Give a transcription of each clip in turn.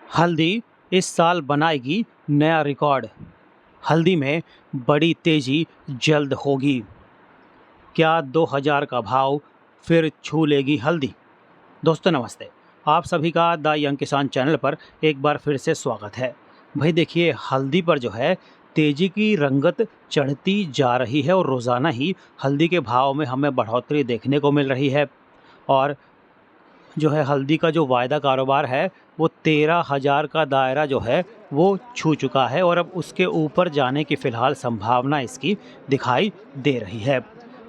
हल्दी इस साल बनाएगी नया रिकॉर्ड। हल्दी में बड़ी तेजी जल्द होगी। क्या 2000 का भाव फिर छू लेगी हल्दी? दोस्तों नमस्ते, आप सभी का द यंग किसान चैनल पर एक बार फिर से स्वागत है। भाई देखिए, हल्दी पर जो है तेजी की रंगत चढ़ती जा रही है और रोज़ाना ही हल्दी के भाव में हमें बढ़ोतरी देखने को मिल रही है। और जो है हल्दी का जो वायदा कारोबार है वो 13,000 का दायरा जो है वो छू चुका है और अब उसके ऊपर जाने की फ़िलहाल संभावना इसकी दिखाई दे रही है।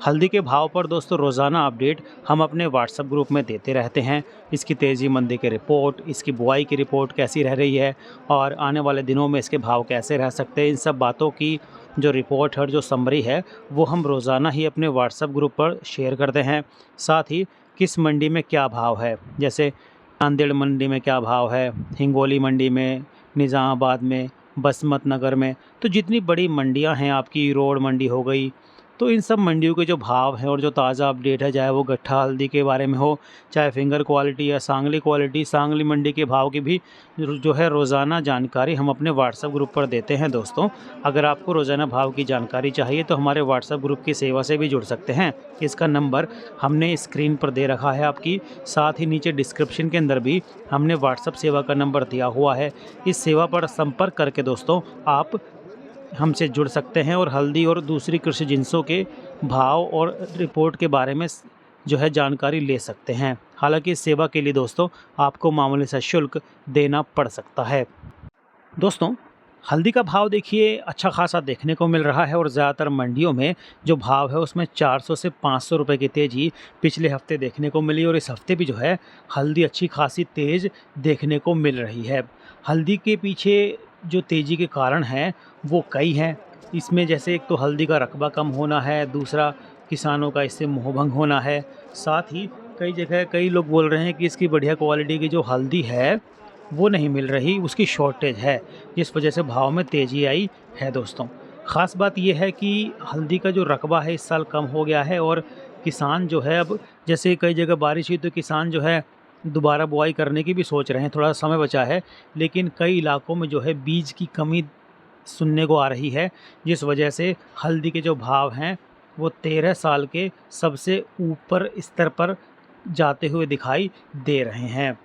हल्दी के भाव पर दोस्तों रोज़ाना अपडेट हम अपने व्हाट्सएप ग्रुप में देते रहते हैं। इसकी तेज़ी मंदी की रिपोर्ट, इसकी बुआई की रिपोर्ट कैसी रह रही है और आने वाले दिनों में इसके भाव कैसे रह सकते हैं, इन सब बातों की जो रिपोर्ट और जो समरी है वो हम रोज़ाना ही अपने व्हाट्सएप ग्रुप पर शेयर करते हैं। साथ ही किस मंडी में क्या भाव है, जैसे नांदेड़ मंडी में क्या भाव है, हिंगोली मंडी में, निज़ामाबाद में, बसमत नगर में, तो जितनी बड़ी मंडियां हैं, आपकी रोड मंडी हो गई, तो इन सब मंडियों के जो भाव हैं और जो ताज़ा अपडेट है, चाहे वो गट्ठा हल्दी के बारे में हो, चाहे फिंगर क्वालिटी या सांगली क्वालिटी, सांगली मंडी के भाव की भी जो है रोज़ाना जानकारी हम अपने व्हाट्सएप ग्रुप पर देते हैं। दोस्तों अगर आपको रोज़ाना भाव की जानकारी चाहिए तो हमारे व्हाट्सएप ग्रुप की सेवा से भी जुड़ सकते हैं। इसका नंबर हमने स्क्रीन पर दे रखा है आपकी, साथ ही नीचे डिस्क्रिप्शन के अंदर भी हमने व्हाट्सएप सेवा का नंबर दिया हुआ है। इस सेवा पर संपर्क करके दोस्तों आप हमसे जुड़ सकते हैं और हल्दी और दूसरी कृषि जिनसों के भाव और रिपोर्ट के बारे में जो है जानकारी ले सकते हैं। हालांकि इस सेवा के लिए दोस्तों आपको मामूली सा शुल्क देना पड़ सकता है। दोस्तों हल्दी का भाव देखिए अच्छा खासा देखने को मिल रहा है और ज़्यादातर मंडियों में जो भाव है उसमें 400 से 500 रुपए की तेज़ी पिछले हफ्ते देखने को मिली और इस हफ्ते भी जो है हल्दी अच्छी खासी तेज़ देखने को मिल रही है। हल्दी के पीछे जो तेज़ी के कारण हैं वो कई हैं। इसमें जैसे एक तो हल्दी का रकबा कम होना है, दूसरा किसानों का इससे मोहभंग होना है। साथ ही कई जगह कई लोग बोल रहे हैं कि इसकी बढ़िया क्वालिटी की जो हल्दी है वो नहीं मिल रही, उसकी शॉर्टेज है, जिस वजह से भाव में तेज़ी आई है। दोस्तों ख़ास बात यह है कि हल्दी का जो रकबा है इस साल कम हो गया है और किसान जो है अब जैसे कई जगह बारिश हुई तो किसान जो है दोबारा बुआई करने की भी सोच रहे हैं, थोड़ा समय बचा है, लेकिन कई इलाकों में जो है बीज की कमी सुनने को आ रही है, जिस वजह से हल्दी के जो भाव हैं वो 13 साल के सबसे ऊपर स्तर पर जाते हुए दिखाई दे रहे हैं।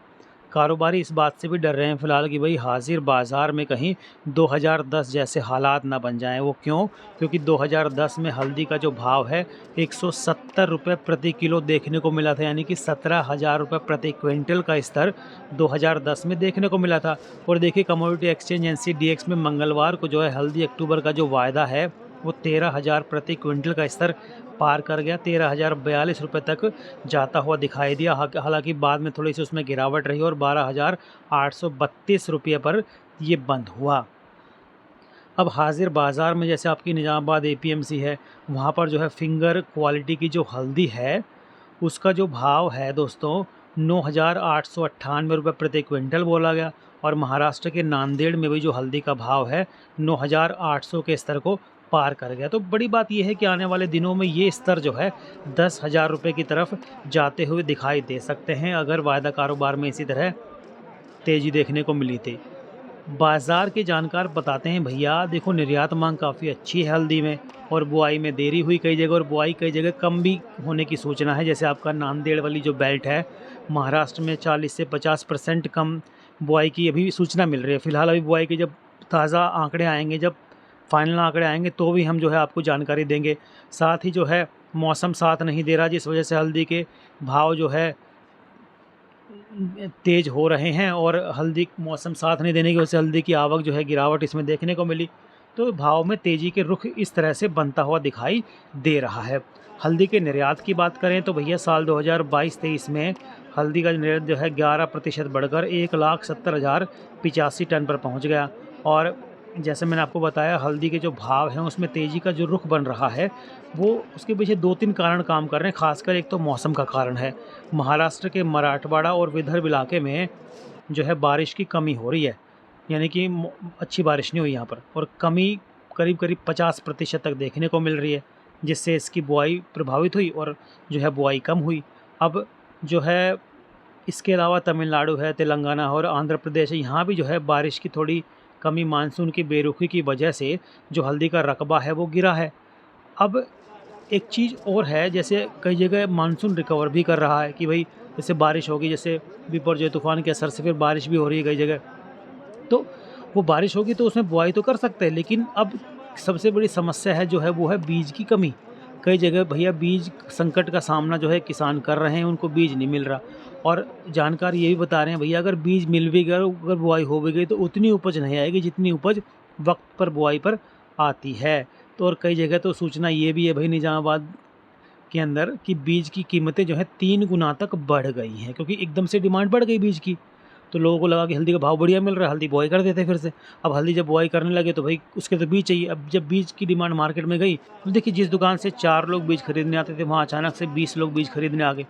कारोबारी इस बात से भी डर रहे हैं फ़िलहाल कि भाई हाज़िर बाज़ार में कहीं 2010 जैसे हालात ना बन जाएं। वो क्यों? क्योंकि 2010 में हल्दी का जो भाव है 170 रुपये प्रति किलो देखने को मिला था, यानी कि 17,000 रुपये प्रति क्विंटल का स्तर 2010 में देखने को मिला था। और देखिए कमोडिटी एक्सचेंज NCDX में मंगलवार को जो है हल्दी अक्टूबर का जो वायदा है वो 13,000 प्रति क्विंटल का स्तर पार कर गया, 13,042 रुपये तक जाता हुआ दिखाई दिया। हालांकि बाद में थोड़ी सी उसमें गिरावट रही और 12,832 रुपये पर ये बंद हुआ। अब हाजिर बाज़ार में जैसे आपकी निज़ामाबाद APMC है, वहाँ पर जो है फिंगर क्वालिटी की जो हल्दी है उसका जो भाव है दोस्तों 9,898 रुपये प्रति क्विंटल बोला गया। और महाराष्ट्र के नांदेड़ में भी जो हल्दी का भाव है 9,800 के स्तर को पार कर गया। तो बड़ी बात यह है कि आने वाले दिनों में ये स्तर जो है 10,000 रुपये की तरफ जाते हुए दिखाई दे सकते हैं, अगर वायदा कारोबार में इसी तरह तेज़ी देखने को मिली थी। बाज़ार के जानकार बताते हैं भैया देखो निर्यात मांग काफ़ी अच्छी है हल्दी में और बुआई में देरी हुई कई जगह और बुआई कई जगह कम भी होने की सूचना है। जैसे आपका नांदेड़ वाली जो बेल्ट है, महाराष्ट्र में 40 से 50% कम बुआई की अभी सूचना मिल रही है। फ़िलहाल अभी बुआई के जब ताज़ा आंकड़े आएंगे, जब फाइनल आंकड़े आएंगे तो भी हम जो है आपको जानकारी देंगे। साथ ही जो है मौसम साथ नहीं दे रहा, जिस वजह से हल्दी के भाव जो है तेज़ हो रहे हैं और हल्दी मौसम साथ नहीं देने की वजह से हल्दी की आवक जो है गिरावट इसमें देखने को मिली। तो भाव में तेज़ी के रुख इस तरह से बनता हुआ दिखाई दे रहा है। हल्दी के निर्यात की बात करें तो भैया साल 2022-23 में हल्दी का निर्यात जो है 11% बढ़कर 1,70,085 टन पर पहुंच गया। और जैसे मैंने आपको बताया हल्दी के जो भाव हैं उसमें तेज़ी का जो रुख बन रहा है वो उसके पीछे 2-3 कारण काम कर रहे हैं। खासकर एक तो मौसम का कारण है, महाराष्ट्र के मराठवाड़ा और विदर्भ इलाके में जो है बारिश की कमी हो रही है, यानी कि अच्छी बारिश नहीं हुई यहाँ पर और कमी करीब करीब 50% तक देखने को मिल रही है, जिससे इसकी बुआई प्रभावित हुई और जो है बुआई कम हुई। अब जो है इसके अलावा तमिलनाडु है, तेलंगाना और आंध्र प्रदेश है, यहाँ भी जो है बारिश की थोड़ी कमी, मानसून की बेरुखी की वजह से जो हल्दी का रकबा है वो गिरा है। अब एक चीज़ और है, जैसे कई जगह मानसून रिकवर भी कर रहा है कि भाई जैसे बारिश होगी, जैसे बिपरजॉय तूफ़ान के असर से फिर बारिश भी हो रही है कई जगह, तो वो बारिश होगी तो उसमें बुआई तो कर सकते हैं। लेकिन अब सबसे बड़ी समस्या है जो है वो है बीज की कमी। कई जगह भैया बीज संकट का सामना जो है किसान कर रहे हैं, उनको बीज नहीं मिल रहा। और जानकार ये भी बता रहे हैं भैया अगर बीज मिल भी गया, अगर बुआई हो भी गई तो उतनी उपज नहीं आएगी जितनी उपज वक्त पर बुआई पर आती है। तो और कई जगह तो सूचना ये भी है भाई निजामाबाद के अंदर कि बीज की कीमतें जो है 3 गुना तक बढ़ गई हैं, क्योंकि एकदम से डिमांड बढ़ गई बीज की। तो लोगों को लगा कि हल्दी का भाव बढ़िया मिल रहा है, हल्दी बुआई कर देते हैं फिर से। अब हल्दी जब बुआई करने लगे तो भाई उसके तो बीज चाहिए। अब जब बीज की डिमांड मार्केट में गई तो देखिए जिस दुकान से 4 लोग बीज खरीदने आते थे वहाँ अचानक से 20 लोग बीज खरीदने आ गए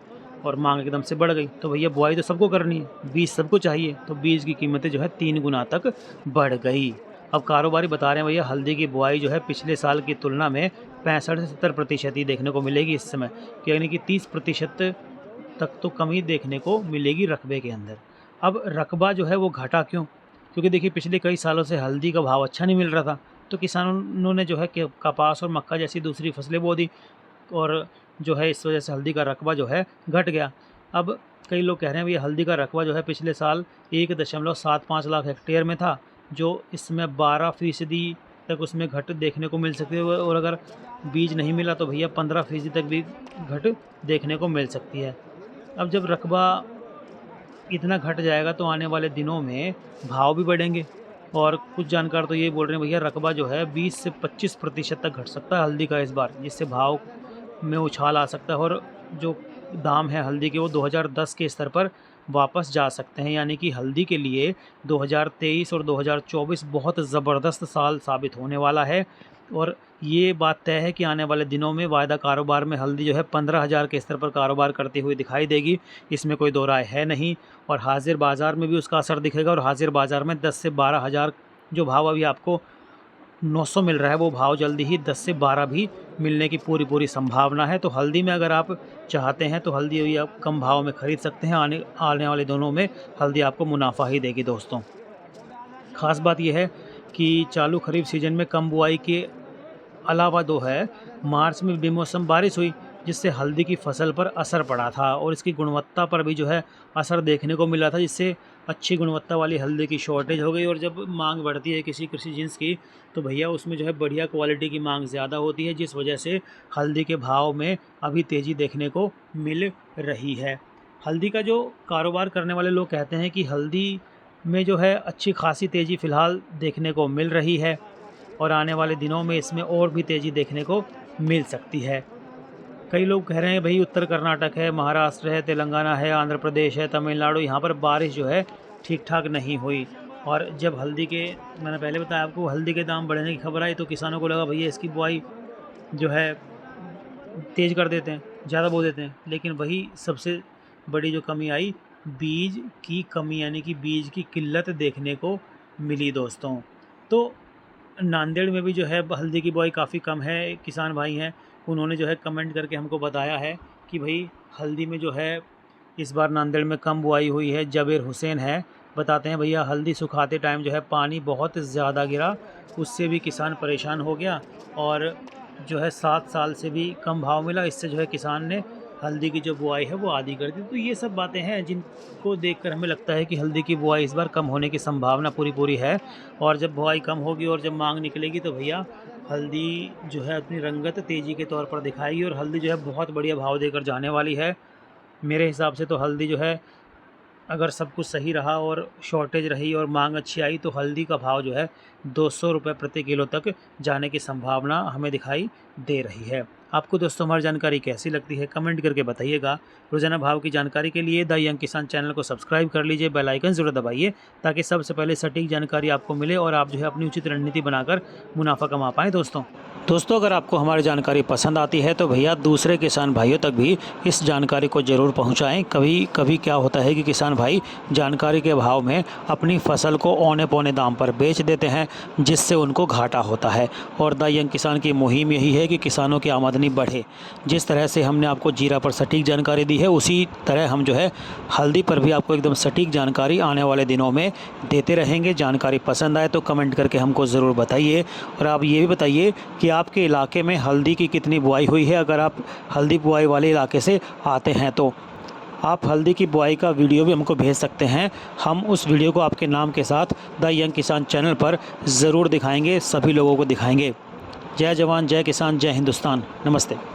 और मांग एकदम से बढ़ गई। तो भैया बुआई तो सबको करनी है, बीज सबको चाहिए, तो बीज की कीमतें जो है 3 गुना तक बढ़ गई। अब कारोबारी बता रहे हैं भैया हल्दी की बुआई जो है पिछले साल की तुलना में 65 से 70% ही देखने को मिलेगी इस समय, यानी कि 30% तक तो कमी देखने को मिलेगी रकबे के अंदर। अब रकबा जो है वो घटा क्यों? क्योंकि देखिए पिछले कई सालों से हल्दी का भाव अच्छा नहीं मिल रहा था, तो किसानों ने जो है कपास और मक्का जैसी दूसरी फसलें बो दी और जो है इस वजह से हल्दी का रकबा जो है घट गया। अब कई लोग कह रहे हैं भैया हल्दी का रकबा जो है पिछले साल 1.75 लाख हेक्टेयर में था, जो इसमें 12% तक उसमें घट देखने को मिल सकती है, और अगर बीज नहीं मिला तो भैया 15% तक भी घट देखने को मिल सकती है। अब जब रकबा इतना घट जाएगा तो आने वाले दिनों में भाव भी बढ़ेंगे, और कुछ जानकार तो ये बोल रहे हैं भैया रकबा जो है 20 से 25% तक घट सकता है हल्दी का इस बार, जिससे भाव में उछाल आ सकता है और जो दाम है हल्दी के वो 2010 के स्तर पर वापस जा सकते हैं। यानी कि हल्दी के लिए 2023 और 2024 बहुत ज़बरदस्त साल साबित होने वाला है, और ये बात तय है कि आने वाले दिनों में वायदा कारोबार में हल्दी जो है 15,000 के स्तर पर कारोबार करती हुई दिखाई देगी, इसमें कोई दो राय है नहीं। और हाजिर बाज़ार में भी उसका असर दिखेगा, और हाजिर बाज़ार में 10 से 12,000 जो भाव अभी आपको 900 मिल रहा है वो भाव जल्दी ही 10 से 12 भी मिलने की पूरी संभावना है। तो हल्दी में अगर आप चाहते हैं तो हल्दी अभी आप कम भाव में ख़रीद सकते हैं। आने वाले दिनों में हल्दी आपको मुनाफा ही देगी दोस्तों। ख़ास बात यह है कि चालू खरीफ सीजन में कम बुआई के अलावा दो है मार्च में बेमौसम बारिश हुई, जिससे हल्दी की फसल पर असर पड़ा था और इसकी गुणवत्ता पर भी जो है असर देखने को मिला था, जिससे अच्छी गुणवत्ता वाली हल्दी की शॉर्टेज हो गई। और जब मांग बढ़ती है किसी कृषि जिन्स की तो भैया उसमें जो है बढ़िया क्वालिटी की मांग ज़्यादा होती है, जिस वजह से हल्दी के भाव में अभी तेज़ी देखने को मिल रही है। हल्दी का जो कारोबार करने वाले लोग कहते हैं कि हल्दी में जो है अच्छी खासी तेज़ी फ़िलहाल देखने को मिल रही है, और आने वाले दिनों में इसमें और भी तेज़ी देखने को मिल सकती है। कई लोग कह रहे हैं भाई उत्तर कर्नाटक है, महाराष्ट्र है, तेलंगाना है, आंध्र प्रदेश है, तमिलनाडु, यहाँ पर बारिश जो है ठीक ठाक नहीं हुई। और जब हल्दी के, मैंने पहले बताया आपको, हल्दी के दाम बढ़ने की खबर आई तो किसानों को लगा भैया इसकी बुआई जो है तेज़ कर देते हैं, ज़्यादा बो देते हैं। लेकिन वही सबसे बड़ी जो कमी आई, बीज की कमी, यानी कि बीज की किल्लत देखने को मिली दोस्तों। तो नांदेड़ में भी जो है हल्दी की बुआई काफ़ी कम है। किसान भाई हैं उन्होंने जो है कमेंट करके हमको बताया है कि भाई हल्दी में जो है इस बार नांदेड़ में कम बुआई हुई है। जबीर हुसैन है, बताते हैं भैया हल्दी सुखाते टाइम जो है पानी बहुत ज़्यादा गिरा, उससे भी किसान परेशान हो गया, और जो है 7 साल से भी कम भाव मिला, इससे जो है किसान ने हल्दी की जो बुआई है वो आधी कर दी। तो ये सब बातें हैं जिनको देखकर हमें लगता है कि हल्दी की बुआई इस बार कम होने की संभावना पूरी है, और जब बुआई कम होगी और जब मांग निकलेगी तो भैया हल्दी जो है अपनी रंगत तेज़ी के तौर पर दिखाएगी, और हल्दी जो है बहुत बढ़िया भाव देकर जाने वाली है। मेरे हिसाब से तो हल्दी जो है अगर सब कुछ सही रहा और शॉर्टेज रही और मांग अच्छी आई तो हल्दी का भाव जो है 200 रुपये प्रति किलो तक जाने की संभावना हमें दिखाई दे रही है। आपको दोस्तों हमारी जानकारी कैसी लगती है कमेंट करके बताइएगा। रोजाना भाव की जानकारी के लिए द यंग किसान चैनल को सब्सक्राइब कर लीजिए, बेल आइकन जरूर दबाइए ताकि सबसे पहले सटीक जानकारी आपको मिले और आप जो है अपनी उचित रणनीति बनाकर मुनाफा कमा पाएँ दोस्तों। दोस्तों, अगर आपको हमारी जानकारी पसंद आती है तो भैया दूसरे किसान भाइयों तक भी इस जानकारी को ज़रूर पहुंचाएं। कभी कभी क्या होता है कि किसान भाई जानकारी के अभाव में अपनी फसल को औने पौने दाम पर बेच देते हैं, जिससे उनको घाटा होता है। और द यंग किसान की मुहिम यही है कि किसानों की आमदनी बढ़े। जिस तरह से हमने आपको जीरा पर सटीक जानकारी दी है, उसी तरह हम जो है हल्दी पर भी आपको एकदम सटीक जानकारी आने वाले दिनों में देते रहेंगे। जानकारी पसंद आए तो कमेंट करके हमको ज़रूर बताइए। और आप ये भी बताइए कि आपके इलाके में हल्दी की कितनी बुआई हुई है। अगर आप हल्दी बुआई वाले इलाके से आते हैं तो आप हल्दी की बुआई का वीडियो भी हमको भेज सकते हैं। हम उस वीडियो को आपके नाम के साथ द यंग किसान चैनल पर ज़रूर दिखाएंगे, सभी लोगों को दिखाएंगे। जय जवान, जय किसान, जय हिंदुस्तान। नमस्ते।